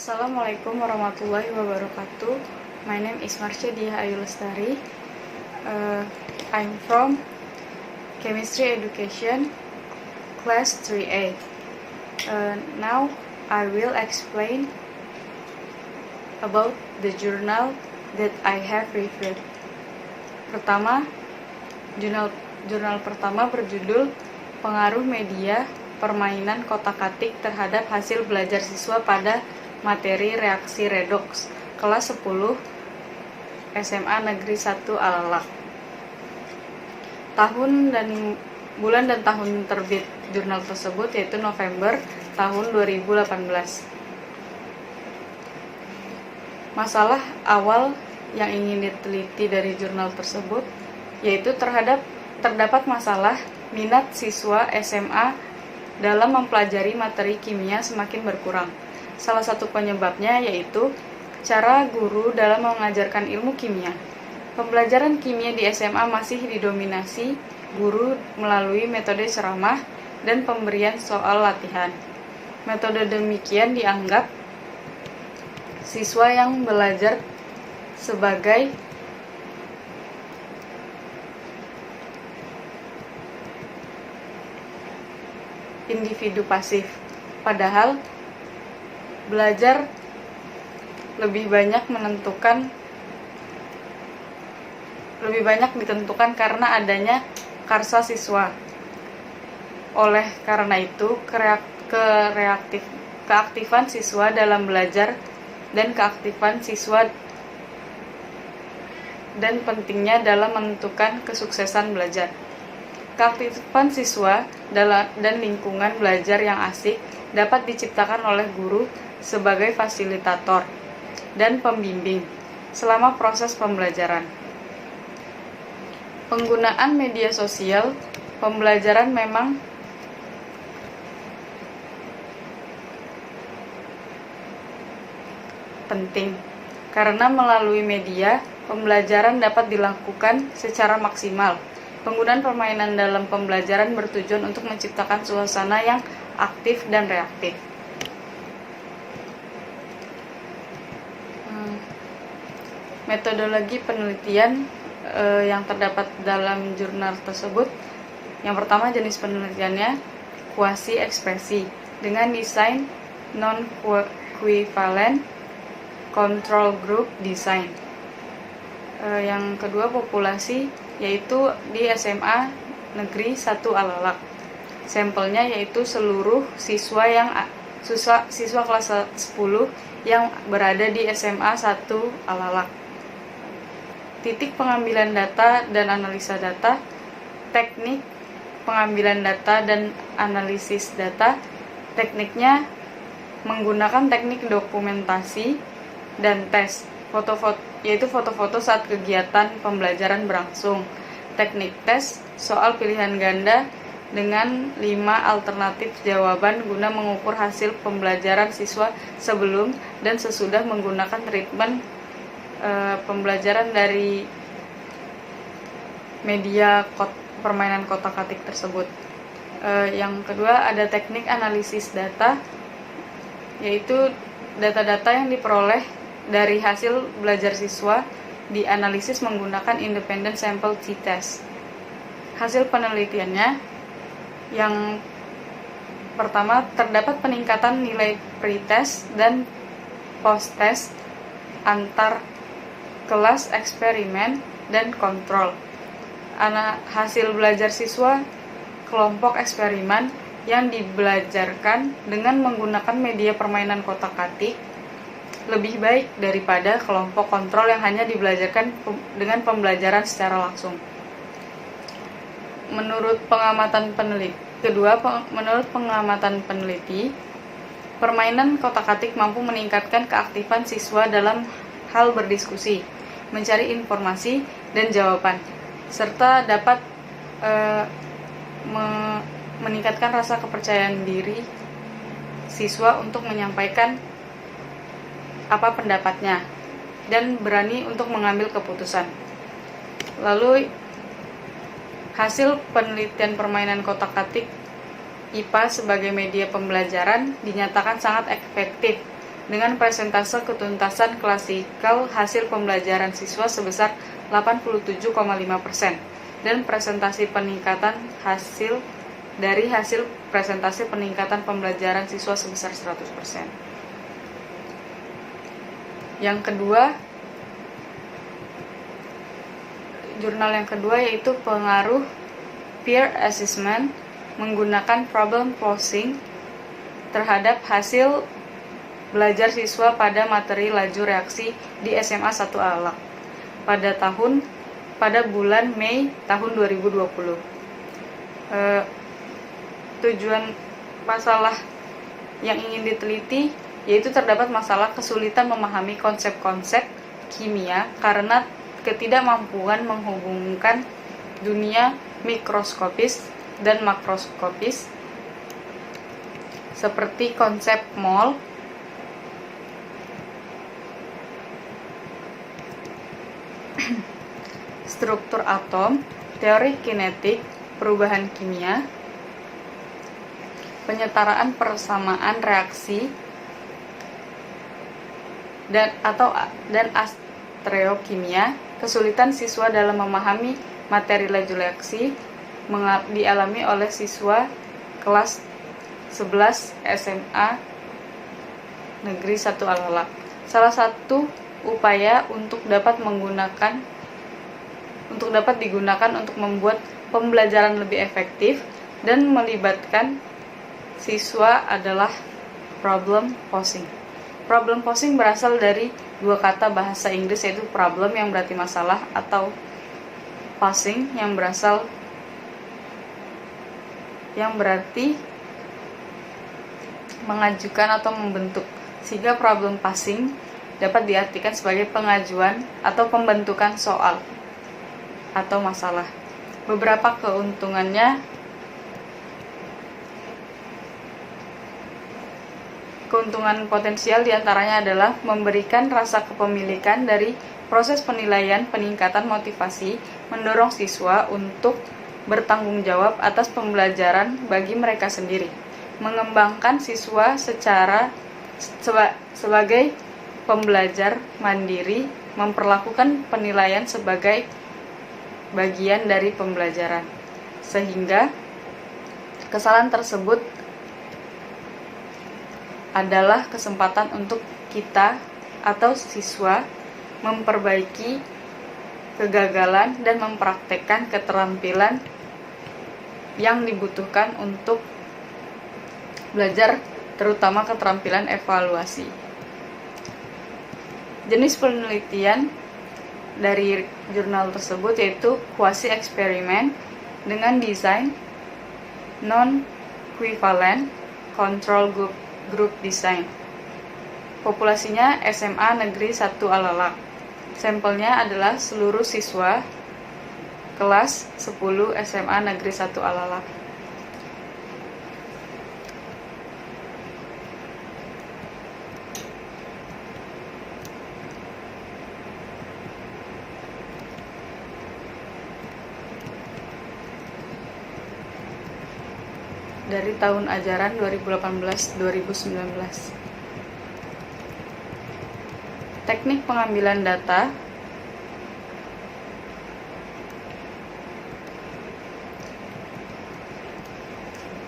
Assalamualaikum warahmatullahi wabarakatuh. My name is Marsha Diah Ayu Lestari. I'm from Chemistry Education, Class 3A. Now I will explain about the journal that I have reviewed. Pertama, jurnal pertama berjudul Pengaruh Media Permainan Kotak-atik terhadap hasil belajar siswa pada materi reaksi redoks, kelas 10 SMA Negeri 1 Alalak. Tahun dan bulan dan tahun terbit jurnal tersebut yaitu November tahun 2018. Masalah awal yang ingin diteliti dari jurnal tersebut yaitu terdapat masalah minat siswa SMA dalam mempelajari materi kimia semakin berkurang. Salah satu penyebabnya yaitu cara guru dalam mengajarkan ilmu kimia. Pembelajaran kimia di SMA masih didominasi guru melalui metode ceramah dan pemberian soal latihan. Metode demikian dianggap siswa yang belajar sebagai individu pasif, padahal belajar lebih banyak ditentukan karena adanya karsa siswa. Oleh karena itu, keaktifan siswa dalam belajar dan keaktifan siswa dan pentingnya dalam menentukan kesuksesan belajar. Keaktifan siswa dan lingkungan belajar yang asik dapat diciptakan oleh guru sebagai fasilitator dan pembimbing selama proses pembelajaran. Penggunaan media sosial pembelajaran memang penting karena melalui media pembelajaran dapat dilakukan secara maksimal. Penggunaan permainan dalam pembelajaran bertujuan untuk menciptakan suasana yang aktif dan reaktif. Metodologi penelitian yang terdapat dalam jurnal tersebut. Yang pertama, jenis penelitiannya kuasi ekspresi dengan desain non-equivalent control group design. Yang kedua, populasi yaitu di SMA Negeri 1 Alalak. Sampelnya yaitu seluruh siswa kelas 10 yang berada di SMA 1 Alalak. Titik pengambilan data dan analisa data, teknik pengambilan data dan analisis data. Tekniknya menggunakan teknik dokumentasi dan tes, yaitu foto-foto saat kegiatan pembelajaran berlangsung. Teknik tes, soal pilihan ganda dengan 5 alternatif jawaban guna mengukur hasil pembelajaran siswa sebelum dan sesudah menggunakan treatment pembelajaran dari media permainan kotak-atik tersebut. Yang kedua, ada teknik analisis data, yaitu data-data yang diperoleh dari hasil belajar siswa dianalisis menggunakan independent sample t-test. Hasil penelitiannya yang pertama, terdapat peningkatan nilai pre-test dan post-test antar kelas eksperimen dan kontrol. Hasil belajar siswa kelompok eksperimen yang dibelajarkan dengan menggunakan media permainan kotak-atik lebih baik daripada kelompok kontrol yang hanya dibelajarkan dengan pembelajaran secara langsung. Menurut pengamatan peneliti, permainan kotak-atik mampu meningkatkan keaktifan siswa dalam hal berdiskusi, mencari informasi dan jawaban, serta dapat meningkatkan rasa kepercayaan diri siswa untuk menyampaikan apa pendapatnya dan berani untuk mengambil keputusan. Lalu hasil penelitian permainan kotak-atik IPA sebagai media pembelajaran dinyatakan sangat efektif dengan persentase ketuntasan klasikal hasil pembelajaran siswa sebesar 87,5% dan presentasi peningkatan hasil dari hasil presentasi peningkatan pembelajaran siswa sebesar 100%. Yang kedua, jurnal yang kedua yaitu pengaruh peer assessment menggunakan problem posing terhadap hasil belajar siswa pada materi laju reaksi di SMA 1 Alak pada bulan Mei tahun 2020. Tujuan masalah yang ingin diteliti yaitu terdapat masalah kesulitan memahami konsep-konsep kimia karena ketidakmampuan menghubungkan dunia mikroskopis dan makroskopis seperti konsep mol, struktur atom, teori kinetik, perubahan kimia, penyetaraan persamaan reaksi, dan stereokimia. Kesulitan siswa dalam memahami materi laju reaksi dialami oleh siswa kelas 11 SMA Negeri 1 Al-Alaq. Salah satu upaya untuk dapat digunakan untuk membuat pembelajaran lebih efektif dan melibatkan siswa adalah problem posing. Problem posing berasal dari dua kata bahasa Inggris yaitu problem yang berarti masalah atau posing yang berarti mengajukan atau membentuk. Sehingga problem posing dapat diartikan sebagai pengajuan atau pembentukan soal atau masalah. Beberapa keuntungan potensial diantaranya adalah memberikan rasa kepemilikan dari proses penilaian, peningkatan motivasi, mendorong siswa untuk bertanggung jawab atas pembelajaran bagi mereka sendiri, mengembangkan siswa sebagai pembelajar mandiri, memperlakukan penilaian sebagai bagian dari pembelajaran, sehingga kesalahan tersebut adalah kesempatan untuk kita atau siswa memperbaiki kegagalan dan mempraktekkan keterampilan yang dibutuhkan untuk belajar, terutama keterampilan evaluasi. Jenis penelitian dari jurnal tersebut yaitu quasi eksperimen dengan desain non-equivalent control group design. Populasinya SMA Negeri 1 Al-Alaq. Sampelnya adalah seluruh siswa kelas 10 SMA Negeri 1 Al-Alaq. Dari tahun ajaran 2018-2019. Teknik pengambilan data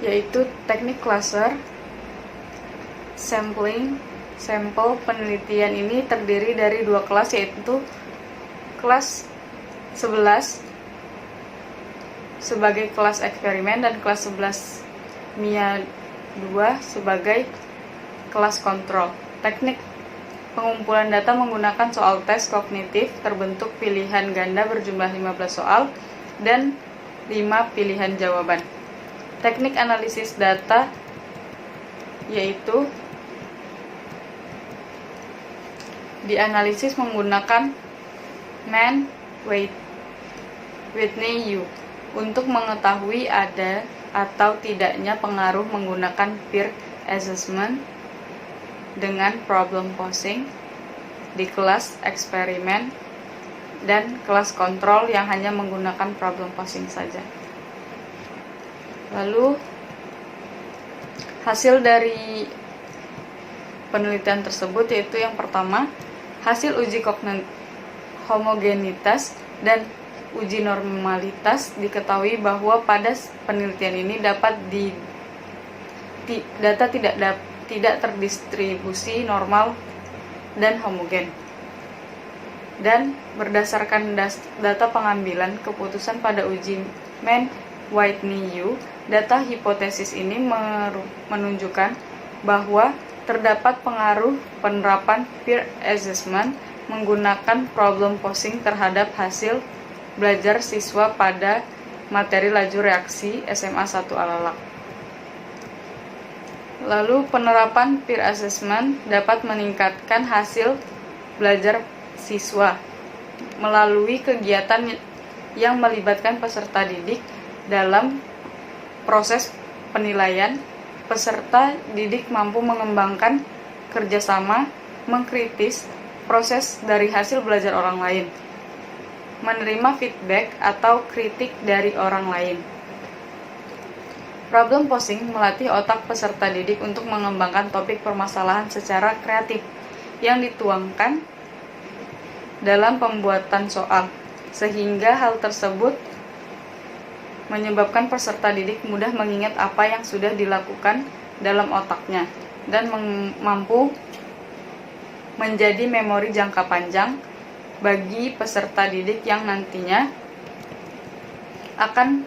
yaitu teknik cluster sampling. Sampel penelitian ini terdiri dari dua kelas yaitu kelas 11 sebagai kelas eksperimen dan kelas 11 MIA 2 sebagai kelas kontrol. Teknik pengumpulan data menggunakan soal tes kognitif terbentuk pilihan ganda berjumlah 15 soal dan 5 pilihan jawaban. Teknik analisis data yaitu dianalisis menggunakan Mann-Whitney U untuk mengetahui ada atau tidaknya pengaruh menggunakan peer assessment dengan problem posing di kelas eksperimen dan kelas kontrol yang hanya menggunakan problem posing saja. Lalu hasil dari penelitian tersebut, yaitu yang pertama, hasil uji homogenitas dan uji normalitas. Diketahui bahwa pada penelitian ini data tidak terdistribusi normal dan homogen. Dan berdasarkan data pengambilan keputusan pada uji Mann-Whitney-U, data hipotesis ini menunjukkan bahwa terdapat pengaruh penerapan peer assessment menggunakan problem posing terhadap hasil belajar siswa pada materi laju reaksi SMA 1 Alalak. Lalu penerapan peer assessment dapat meningkatkan hasil belajar siswa melalui kegiatan yang melibatkan peserta didik dalam proses penilaian. Peserta didik mampu mengembangkan kerjasama, mengkritis proses dari hasil belajar orang lain, menerima feedback atau kritik dari orang lain. Problem posing melatih otak peserta didik untuk mengembangkan topik permasalahan secara kreatif yang dituangkan dalam pembuatan soal, sehingga hal tersebut menyebabkan peserta didik mudah mengingat apa yang sudah dilakukan dalam otaknya dan mampu menjadi memori jangka panjang bagi peserta didik yang nantinya akan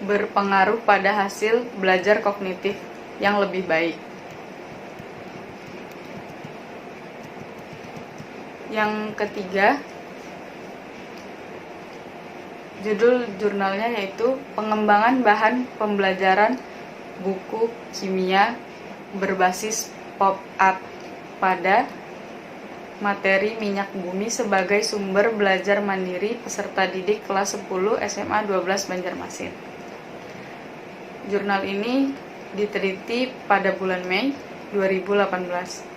berpengaruh pada hasil belajar kognitif yang lebih baik. Yang ketiga, judul jurnalnya yaitu Pengembangan Bahan Pembelajaran Buku Kimia Berbasis Pop-up pada materi minyak bumi sebagai sumber belajar mandiri peserta didik kelas 10 SMA 12 Banjarmasin. Jurnal ini diteliti pada bulan Mei 2018.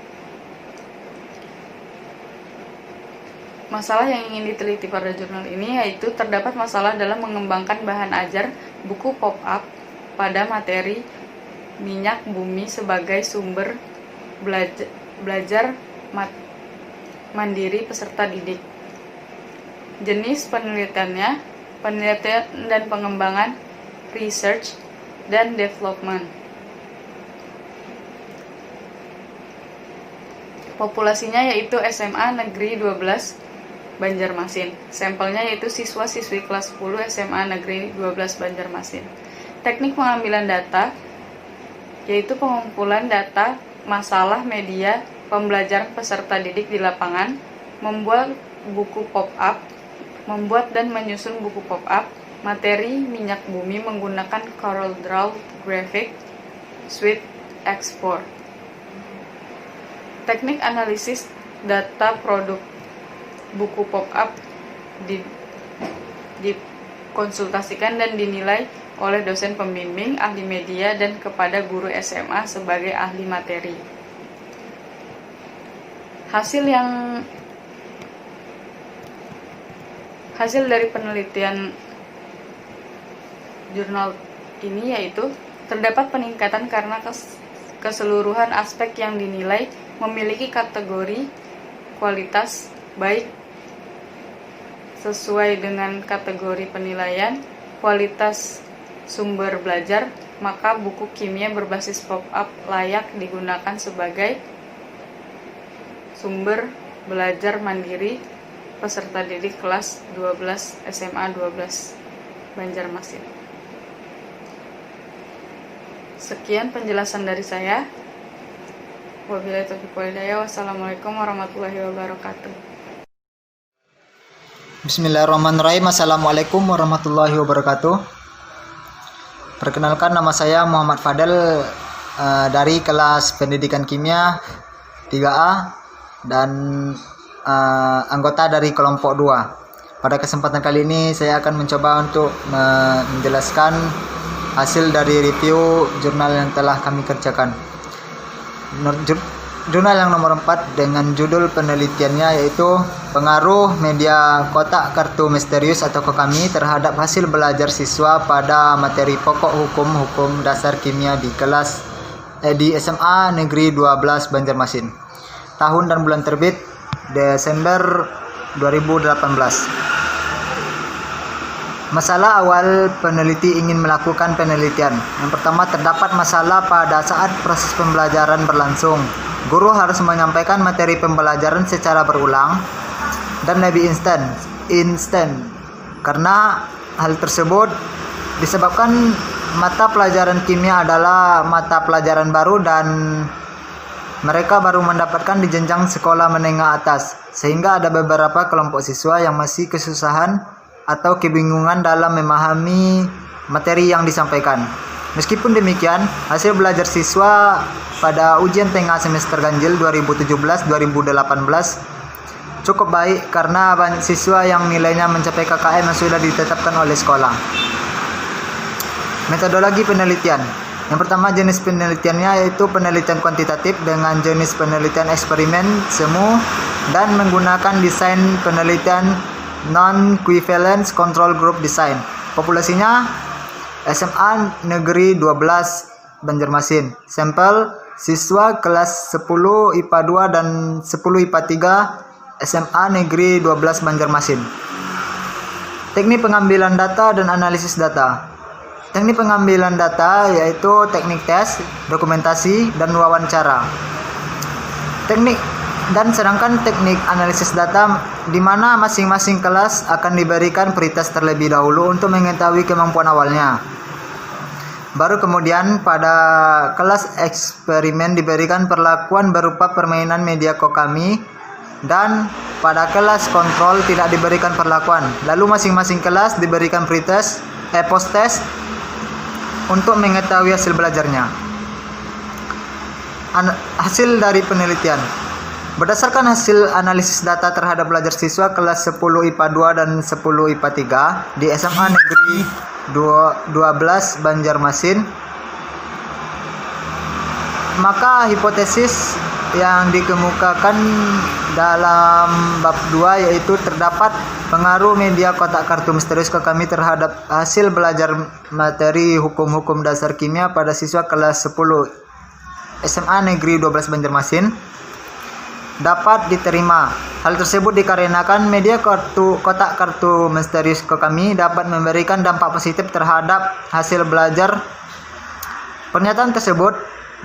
Masalah yang ingin diteliti pada jurnal ini yaitu terdapat masalah dalam mengembangkan bahan ajar buku pop-up pada materi minyak bumi sebagai sumber belajar mandiri peserta didik. Jenis penelitiannya, penelitian dan pengembangan, research dan development. Populasinya yaitu SMA Negeri 12 Banjarmasin. Sampelnya yaitu siswa-siswi kelas 10 SMA Negeri 12 Banjarmasin. Teknik pengambilan data yaitu pengumpulan data masalah media pembelajaran peserta didik di lapangan, membuat buku pop-up, membuat dan menyusun buku pop-up, materi minyak bumi menggunakan CorelDRAW Graphic Suite Export. Teknik analisis data produk buku pop-up dikonsultasikan dan dinilai oleh dosen pembimbing, ahli media, dan kepada guru SMA sebagai ahli materi. Hasil dari penelitian jurnal ini yaitu terdapat peningkatan karena keseluruhan aspek yang dinilai memiliki kategori kualitas baik sesuai dengan kategori penilaian kualitas sumber belajar, maka buku kimia berbasis pop-up layak digunakan sebagai sumber belajar mandiri peserta didik kelas 12 SMA 12 Banjarmasin. Sekian penjelasan dari saya. Wabillahi taufiq wal hidayah. Wassalamualaikum warahmatullahi wabarakatuh. Bismillahirrahmanirrahim. Assalamualaikum warahmatullahi wabarakatuh. Perkenalkan, nama saya Muhammad Fadel dari kelas Pendidikan Kimia 3A dan anggota dari kelompok 2. Pada kesempatan kali ini saya akan mencoba untuk menjelaskan hasil dari review jurnal yang telah kami kerjakan. Jurnal yang nomor 4 dengan judul penelitiannya yaitu Pengaruh Media Kotak Kartu Misterius atau Kokami terhadap hasil belajar siswa pada materi pokok hukum dasar kimia di kelas di SMA Negeri 12 Banjarmasin. Tahun dan bulan terbit Desember 2018. Masalah awal peneliti ingin melakukan penelitian. Yang pertama, terdapat masalah pada saat proses pembelajaran berlangsung. Guru harus menyampaikan materi pembelajaran secara berulang dan lebih instan. Karena hal tersebut disebabkan mata pelajaran kimia adalah mata pelajaran baru dan mereka baru mendapatkan di jenjang sekolah menengah atas, sehingga ada beberapa kelompok siswa yang masih kesusahan atau kebingungan dalam memahami materi yang disampaikan. Meskipun demikian, hasil belajar siswa pada ujian tengah semester ganjil 2017-2018 cukup baik karena banyak siswa yang nilainya mencapai KKM yang sudah ditetapkan oleh sekolah. Metodologi penelitian. Yang pertama, jenis penelitiannya yaitu penelitian kuantitatif dengan jenis penelitian eksperimen semu dan menggunakan desain penelitian non-equivalence control group design. Populasinya SMA Negeri 12 Banjarmasin. Sampel siswa kelas 10 IPA 2 dan 10 IPA 3 SMA Negeri 12 Banjarmasin. Teknik pengambilan data dan analisis data. Teknik pengambilan data yaitu teknik tes, dokumentasi, dan wawancara. Sedangkan teknik analisis data di mana masing-masing kelas akan diberikan pretest terlebih dahulu untuk mengetahui kemampuan awalnya. Baru kemudian pada kelas eksperimen diberikan perlakuan berupa permainan media kokami dan pada kelas kontrol tidak diberikan perlakuan. Lalu masing-masing kelas diberikan pretest, post-test untuk mengetahui hasil belajarnya. Hasil dari penelitian. Berdasarkan hasil analisis data terhadap belajar siswa kelas 10 IPA 2 dan 10 IPA 3 di SMA Negeri 12 Banjarmasin, maka hipotesis yang dikemukakan dalam bab 2 yaitu terdapat pengaruh media kotak kartu misterius kokami terhadap hasil belajar materi hukum-hukum dasar kimia pada siswa kelas 10 SMA Negeri 12 Banjarmasin dapat diterima. Hal tersebut dikarenakan media kotak kartu misterius kokami dapat memberikan dampak positif terhadap hasil belajar. Pernyataan tersebut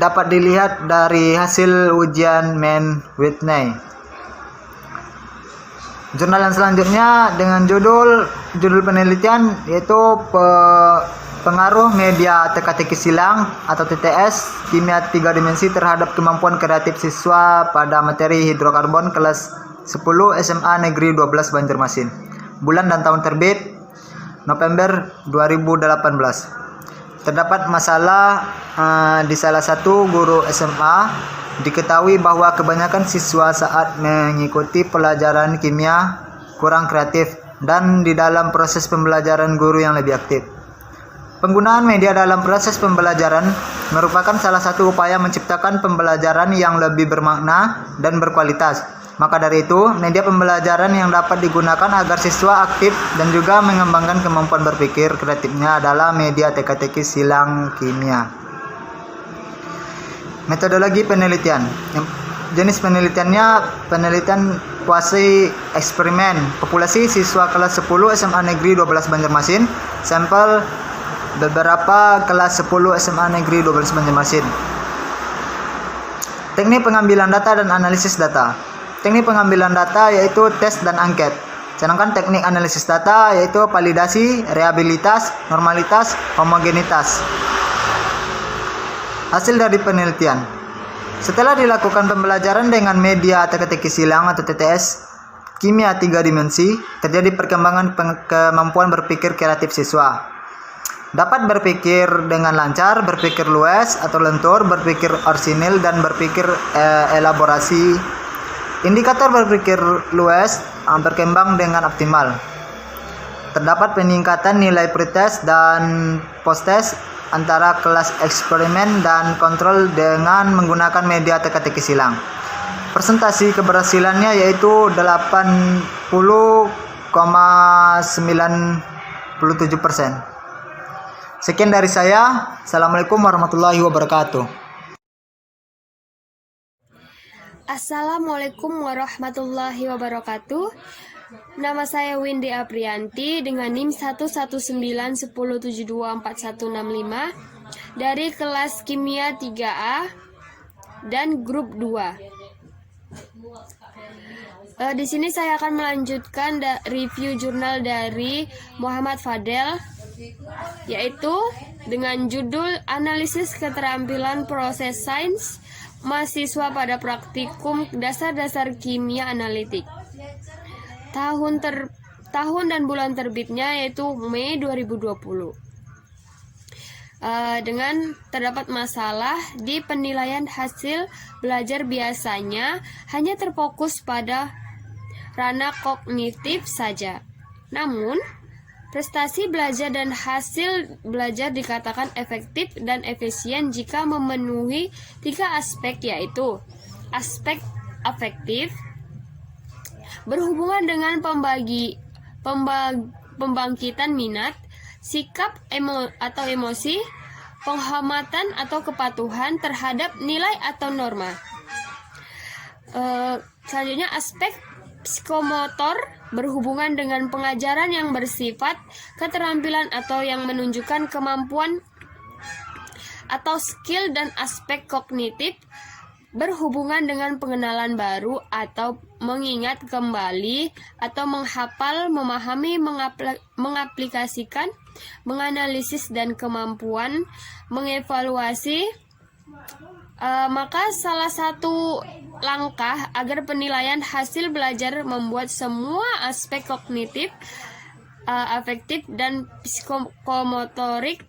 dapat dilihat dari hasil ujian Mann-Whitney. Jurnal yang selanjutnya dengan judul penelitian yaitu pengaruh media teka-teki silang atau TTS kimia 3 dimensi terhadap kemampuan kreatif siswa pada materi hidrokarbon kelas 10 SMA Negeri 12 Banjarmasin. Bulan dan tahun terbit November 2018. Terdapat masalah di salah satu guru SMA. Diketahui bahwa kebanyakan siswa saat mengikuti pelajaran kimia kurang kreatif dan di dalam proses pembelajaran guru yang lebih aktif. Penggunaan media dalam proses pembelajaran merupakan salah satu upaya menciptakan pembelajaran yang lebih bermakna dan berkualitas. Maka dari itu, media pembelajaran yang dapat digunakan agar siswa aktif dan juga mengembangkan kemampuan berpikir kreatifnya adalah media teka-teki silang kimia. Metodologi penelitian. Jenis penelitiannya penelitian kuasi eksperimen. Populasi siswa kelas 10 SMA Negeri 12 Banjarmasin. Sampel beberapa kelas 10 SMA Negeri 12 Banjarmasin. Teknik pengambilan data dan analisis data. Teknik pengambilan data yaitu tes dan angket. Sedangkan teknik analisis data yaitu validasi, reliabilitas, normalitas, homogenitas. Hasil dari penelitian. Setelah dilakukan pembelajaran dengan media teka-teki silang atau TTS kimia 3 dimensi, terjadi perkembangan kemampuan berpikir kreatif siswa. Dapat berpikir dengan lancar, berpikir luas atau lentur, berpikir orisinil dan berpikir elaborasi. Indikator berpikir luas berkembang dengan optimal. Terdapat peningkatan nilai pretest dan post-test antara kelas eksperimen dan kontrol dengan menggunakan media teka-teki silang. Persentase keberhasilannya yaitu 80,97%. Sekian dari saya. Assalamualaikum warahmatullahi wabarakatuh. Assalamualaikum warahmatullahi wabarakatuh. Nama saya Windy Aprianti dengan NIM 11910724165 dari kelas Kimia 3A dan grup 2. Di sini saya akan melanjutkan review jurnal dari Muhammad Fadel, yaitu dengan judul Analisis Keterampilan Proses Sains Mahasiswa pada Praktikum Dasar-Dasar Kimia Analitik. Tahun dan bulan terbitnya yaitu Mei 2020. Dengan terdapat masalah di penilaian hasil belajar biasanya hanya terfokus pada ranah kognitif saja. Namun, prestasi belajar dan hasil belajar dikatakan efektif dan efisien jika memenuhi 3 aspek, yaitu aspek afektif, berhubungan dengan pembangkitan minat, sikap atau emosi, penghormatan atau kepatuhan terhadap nilai atau norma. Selanjutnya aspek psikomotor, berhubungan dengan pengajaran yang bersifat keterampilan atau yang menunjukkan kemampuan atau skill, dan aspek kognitif, berhubungan dengan pengenalan baru atau mengingat kembali atau menghafal, memahami, mengaplikasikan, menganalisis, dan kemampuan mengevaluasi. Maka salah satu langkah agar penilaian hasil belajar membuat semua aspek kognitif, afektif, dan psikomotorik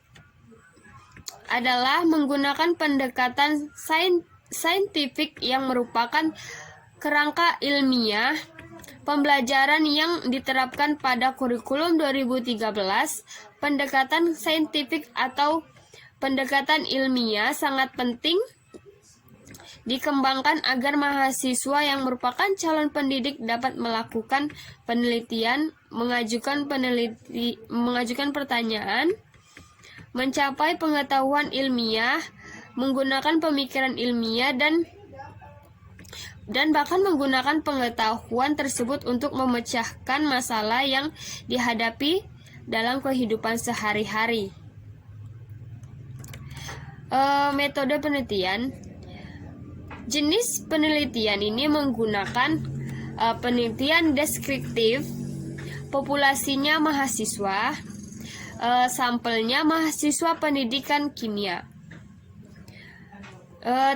adalah menggunakan pendekatan saintifik yang merupakan kerangka ilmiah pembelajaran yang diterapkan pada kurikulum 2013. Pendekatan saintifik atau pendekatan ilmiah sangat penting dikembangkan agar mahasiswa yang merupakan calon pendidik dapat melakukan penelitian, mengajukan pertanyaan, mencapai pengetahuan ilmiah, menggunakan pemikiran ilmiah, dan bahkan menggunakan pengetahuan tersebut untuk memecahkan masalah yang dihadapi dalam kehidupan sehari-hari. Metode penelitian. Jenis penelitian ini menggunakan penelitian deskriptif, populasinya mahasiswa, sampelnya mahasiswa pendidikan kimia.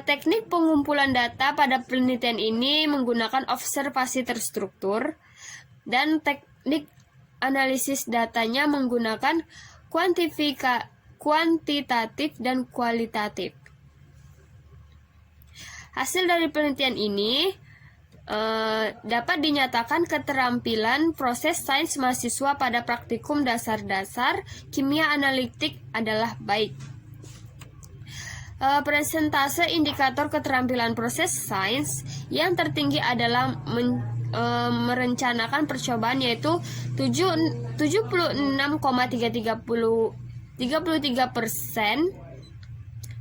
Teknik pengumpulan data pada penelitian ini menggunakan observasi terstruktur, dan teknik analisis datanya menggunakan kuantitatif dan kualitatif. Hasil dari penelitian ini dapat dinyatakan keterampilan proses sains mahasiswa pada praktikum dasar-dasar kimia analitik adalah baik. Persentase indikator keterampilan proses sains yang tertinggi adalah merencanakan percobaan, yaitu 76,33%.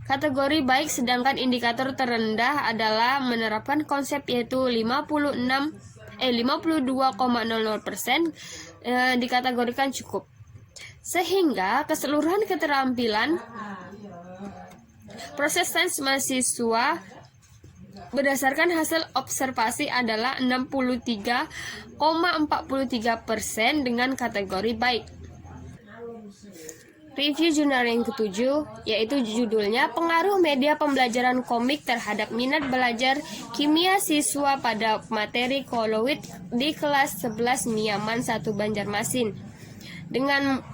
Kategori baik, sedangkan indikator terendah adalah menerapkan konsep, yaitu 52,00% dikategorikan cukup. Sehingga keseluruhan keterampilan proses sains mahasiswa berdasarkan hasil observasi adalah 63,43% dengan kategori baik. Review jurnal yang ke-7, yaitu judulnya Pengaruh Media Pembelajaran Komik Terhadap Minat Belajar Kimia Siswa pada Materi Koloid di kelas 11 Niaman 1 Banjarmasin, dengan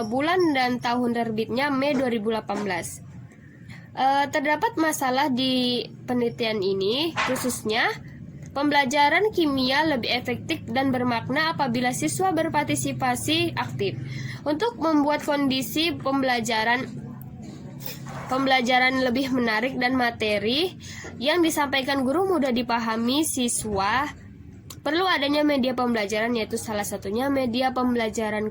bulan dan tahun terbitnya Mei 2018. Terdapat masalah di penelitian ini, khususnya pembelajaran kimia lebih efektif dan bermakna apabila siswa berpartisipasi aktif. Untuk membuat kondisi pembelajaran lebih menarik dan materi yang disampaikan guru mudah dipahami siswa, perlu adanya media pembelajaran, yaitu salah satunya media pembelajaran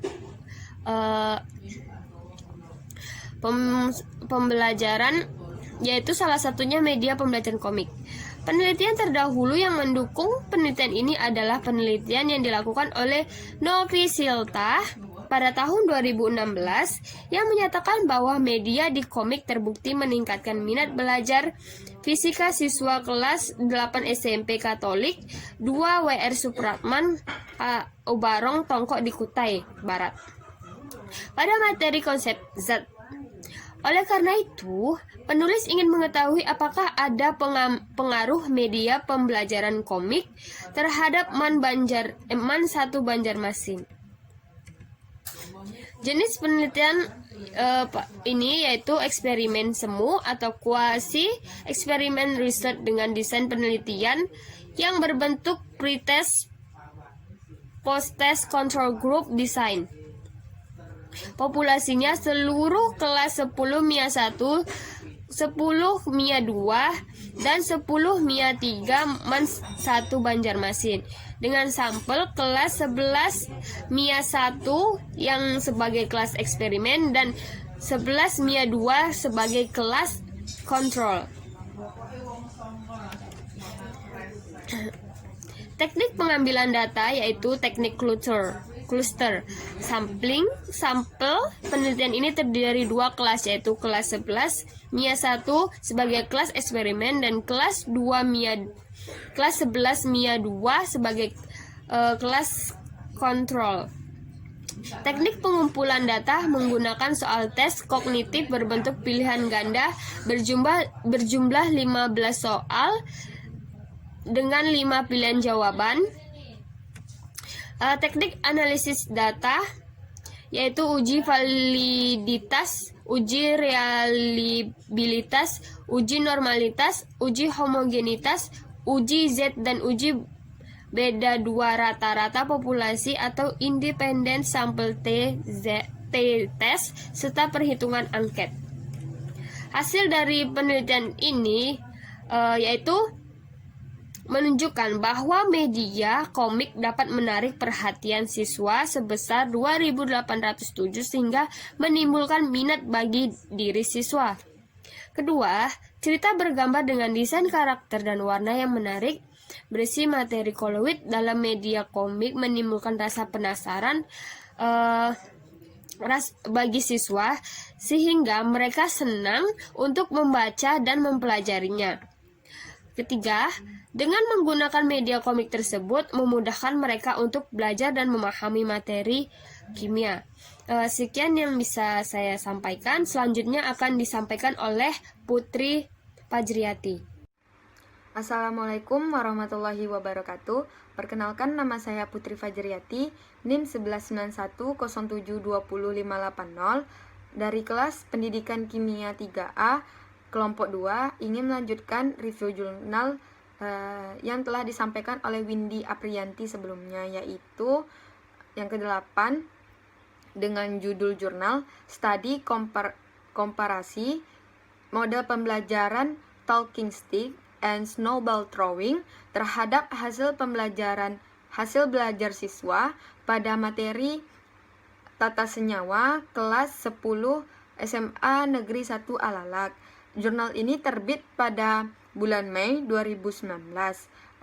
komik. Penelitian terdahulu yang mendukung penelitian ini adalah penelitian yang dilakukan oleh Nokri Silta pada tahun 2016 yang menyatakan bahwa media di komik terbukti meningkatkan minat belajar fisika siswa kelas 8 SMP Katolik 2 WR Supratman Ubarong Tongkok di Kutai Barat pada materi konsep zat. Oleh karena itu, penulis ingin mengetahui apakah ada pengaruh media pembelajaran komik terhadap MAN 1 Banjarmasin. Jenis penelitian ini yaitu eksperimen semu atau quasi eksperimen research dengan desain penelitian yang berbentuk pre-test, post-test, control group design. Populasinya seluruh kelas 10 MIA 1, 10 MIA 2, dan 10 MIA 3 MAN 1 Banjarmasin dengan sampel kelas 11 MIA 1 yang sebagai kelas eksperimen dan 11 MIA 2 sebagai kelas kontrol. Teknik pengambilan data yaitu teknik cluster sampling. Sampel penelitian ini terdiri dari 2 kelas yaitu kelas 11 MIA 1 sebagai kelas eksperimen dan kelas 11 MIA 2 sebagai kelas kontrol. Teknik pengumpulan data menggunakan soal tes kognitif berbentuk pilihan ganda berjumlah 15 soal dengan 5 pilihan jawaban. Teknik analisis data yaitu uji validitas, uji reliabilitas, uji normalitas, uji homogenitas, uji Z dan uji beda dua rata-rata populasi atau independent sample t-test serta perhitungan angket. Hasil dari penelitian ini yaitu menunjukkan bahwa media komik dapat menarik perhatian siswa sebesar 2.807 sehingga menimbulkan minat bagi diri siswa. Kedua, cerita bergambar dengan desain karakter dan warna yang menarik berisi materi koloid dalam media komik menimbulkan rasa penasaran bagi siswa sehingga mereka senang untuk membaca dan mempelajarinya. Ketiga, dengan menggunakan media komik tersebut memudahkan mereka untuk belajar dan memahami materi kimia. Sekian yang bisa saya sampaikan. Selanjutnya akan disampaikan oleh Putri Fajriati. Assalamualaikum warahmatullahi wabarakatuh. Perkenalkan, nama saya Putri Fajriati, NIM 19107200580 dari kelas Pendidikan Kimia 3A Kelompok 2, ingin melanjutkan review jurnal yang telah disampaikan oleh Windy Aprianti sebelumnya, yaitu yang ke-8 dengan judul jurnal Studi Komparasi Model Pembelajaran Talking Stick and Snowball Throwing terhadap hasil belajar siswa pada materi Tata Senyawa kelas 10 SMA Negeri 1 Alalak. Jurnal ini terbit pada bulan Mei 2019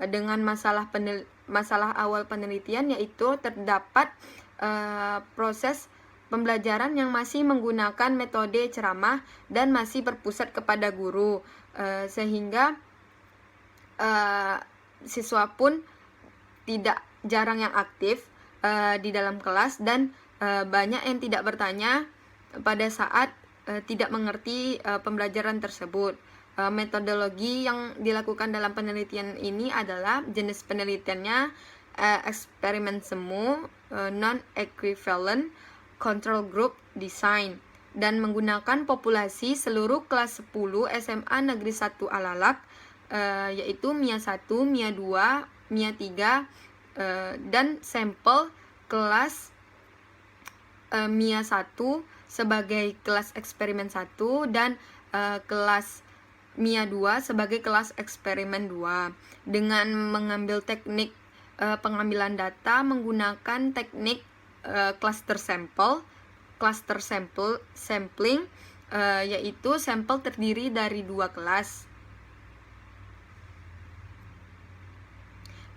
dengan masalah awal penelitian yaitu terdapat proses pembelajaran yang masih menggunakan metode ceramah dan masih berpusat kepada guru sehingga siswa pun jarang yang aktif di dalam kelas dan banyak yang tidak bertanya pada saat tidak mengerti pembelajaran tersebut. Metodologi yang dilakukan dalam penelitian ini adalah jenis penelitiannya eksperimen semu, non-equivalent control group design, dan menggunakan populasi seluruh kelas 10 SMA Negeri 1 Alalak, yaitu MIA 1, MIA 2, MIA 3, dan sampel kelas MIA 1 sebagai kelas eksperimen 1 dan kelas MIA 2 sebagai kelas eksperimen 2 dengan mengambil teknik pengambilan data menggunakan teknik cluster sampling, yaitu sampel terdiri dari 2 kelas.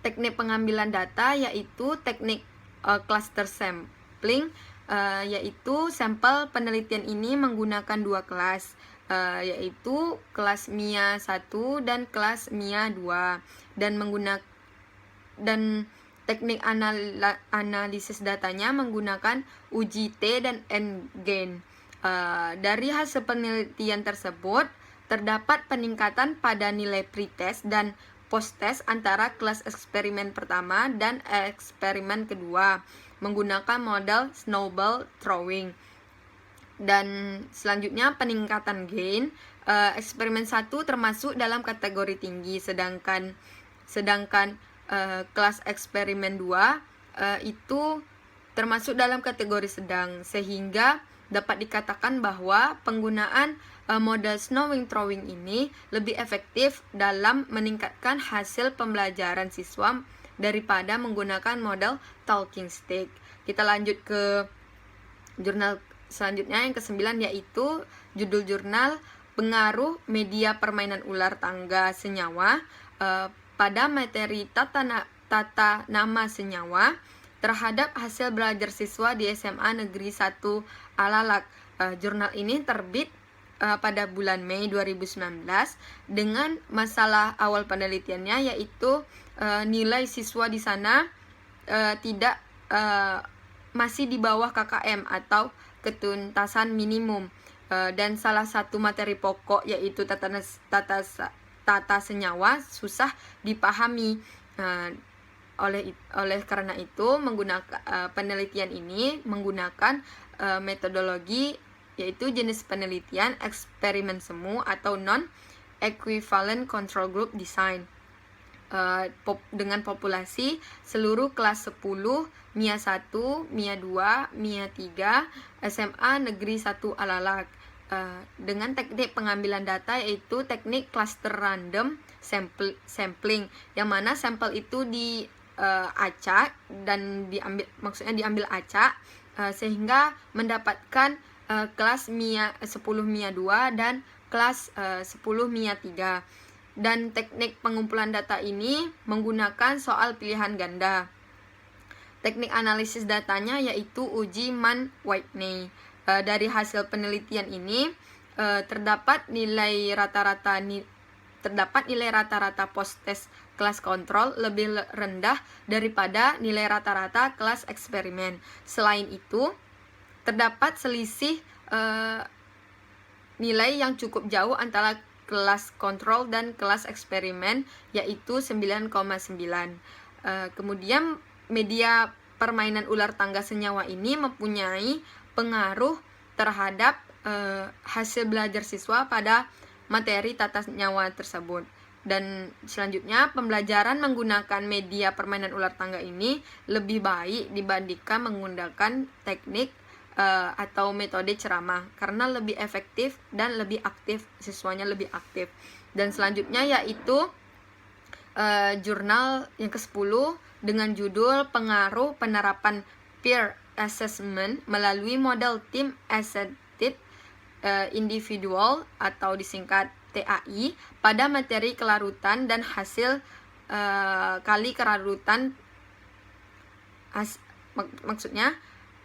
teknik pengambilan data yaitu teknik cluster sampling, yaitu sampel penelitian ini menggunakan dua kelas, yaitu kelas MIA 1 dan kelas MIA 2, dan teknik analisis datanya menggunakan uji T dan N-gain. Dari hasil penelitian tersebut terdapat peningkatan pada nilai pretest dan post-test antara kelas eksperimen pertama dan eksperimen kedua menggunakan model snowball throwing. Dan selanjutnya peningkatan gain, eksperimen 1 termasuk dalam kategori tinggi, sedangkan kelas eksperimen 2 itu termasuk dalam kategori sedang, sehingga dapat dikatakan bahwa penggunaan model snowing throwing ini lebih efektif dalam meningkatkan hasil pembelajaran siswa daripada menggunakan model talking stick. Kita lanjut ke jurnal selanjutnya yang ke-9, yaitu judul jurnal pengaruh media permainan ular tangga senyawa pada materi tata nama senyawa terhadap hasil belajar siswa di SMA Negeri 1 Alalak. Jurnal ini terbit pada bulan Mei 2019 dengan masalah awal penelitiannya yaitu nilai siswa di sana tidak masih di bawah KKM atau ketuntasan minimum, dan salah satu materi pokok yaitu tata senyawa susah dipahami. Oleh karena itu penelitian ini menggunakan metodologi yaitu jenis penelitian eksperimen semu atau non-equivalent control group design dengan populasi seluruh kelas 10, MIA 1, MIA 2, MIA 3, SMA Negeri 1 Alalak, dengan teknik pengambilan data yaitu teknik cluster random sampling, yang mana sampel itu diacak dan diambil acak sehingga mendapatkan kelas MIA 10 MIA 2 dan kelas 10 MIA 3. Dan teknik pengumpulan data ini menggunakan soal pilihan ganda. Teknik analisis datanya yaitu uji Mann-Whitney. Dari hasil penelitian ini terdapat nilai rata-rata post-test kelas kontrol lebih rendah daripada nilai rata-rata kelas eksperimen. Selain itu, terdapat selisih nilai yang cukup jauh antara kelas kontrol dan kelas eksperimen yaitu 9,9. Kemudian media permainan ular tangga senyawa ini mempunyai pengaruh terhadap hasil belajar siswa pada materi tata nyawa tersebut. Dan selanjutnya pembelajaran menggunakan media permainan ular tangga ini lebih baik dibandingkan menggunakan teknik atau metode ceramah karena lebih efektif dan lebih aktif, siswanya lebih aktif. Dan selanjutnya yaitu jurnal yang ke-10 dengan judul pengaruh penerapan peer assessment melalui model team assessed individual atau disingkat TAI pada materi kelarutan dan hasil kali kelarutan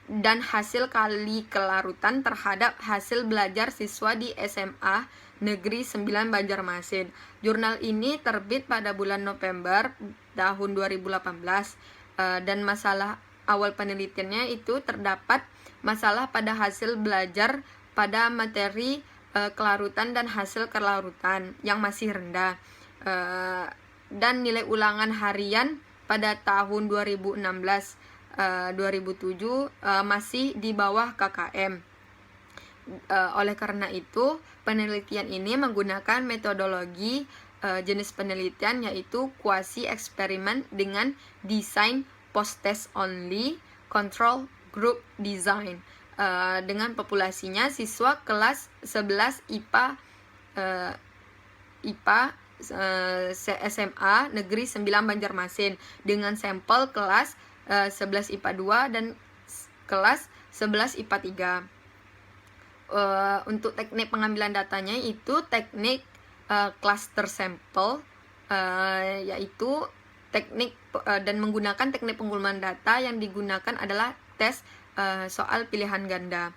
dan hasil kali kelarutan terhadap hasil belajar siswa di SMA Negeri 9 Banjarmasin. Jurnal ini terbit pada bulan November tahun 2018 dan masalah awal penelitiannya itu terdapat masalah pada hasil belajar pada materi kelarutan dan hasil kelarutan yang masih rendah, dan nilai ulangan harian pada tahun 2006-2007 masih di bawah KKM. Oleh karena itu, penelitian ini menggunakan metodologi jenis penelitian yaitu quasi eksperimen dengan desain post-test only control group design, dengan populasinya siswa kelas 11 IPA SMA Negeri 9 Banjarmasin dengan sampel kelas 11 IPA 2 dan kelas 11 IPA 3. Untuk teknik pengambilan datanya itu teknik cluster sample, yaitu dan menggunakan teknik pengumpulan data yang digunakan adalah tes soal pilihan ganda.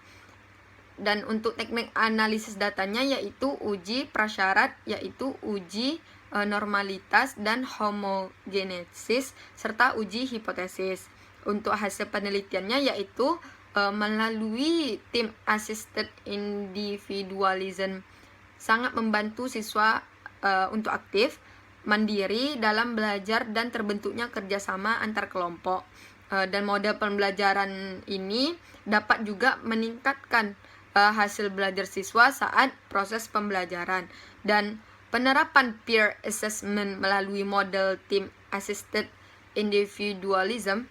Dan untuk teknik analisis datanya yaitu uji prasyarat, yaitu uji normalitas dan homogenesis, serta uji hipotesis. Untuk hasil penelitiannya yaitu melalui tim assisted individualism, sangat membantu siswa untuk aktif, mandiri dalam belajar dan terbentuknya kerjasama antar kelompok. Dan model pembelajaran ini dapat juga meningkatkan hasil belajar siswa saat proses pembelajaran. Dan penerapan peer assessment melalui model team assisted individualism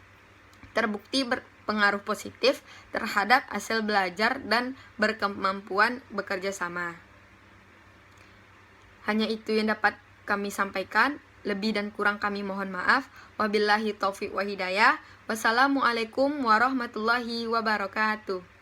terbukti berpengaruh positif terhadap hasil belajar dan berkemampuan bekerja sama. Hanya itu yang dapat kami sampaikan. Lebih dan kurang kami mohon maaf. Wabillahi taufiq wa hidayah. Wassalamualaikum warahmatullahi wabarakatuh.